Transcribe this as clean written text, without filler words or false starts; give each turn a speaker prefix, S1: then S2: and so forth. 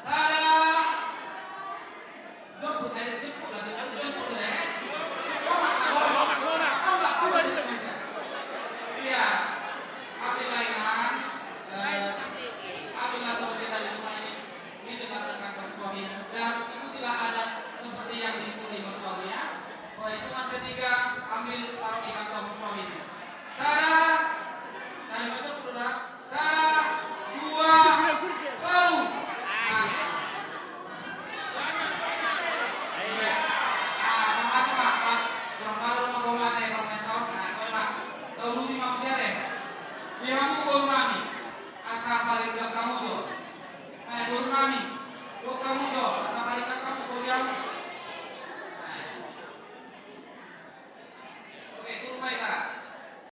S1: Salah. Jemput lah, jemput lah. Iya. Ambillah seperti tadi rumah ini dekat kantor suami dan ikutilah adat seperti yang diikuti mertuamu ya. Hitungan ketiga ambil taruh di kantong suami. Sarah, saya baca dulu. Sarah, 2, go. Dia mau baru nami, asal paling belakang kamu tuh. Baru nami.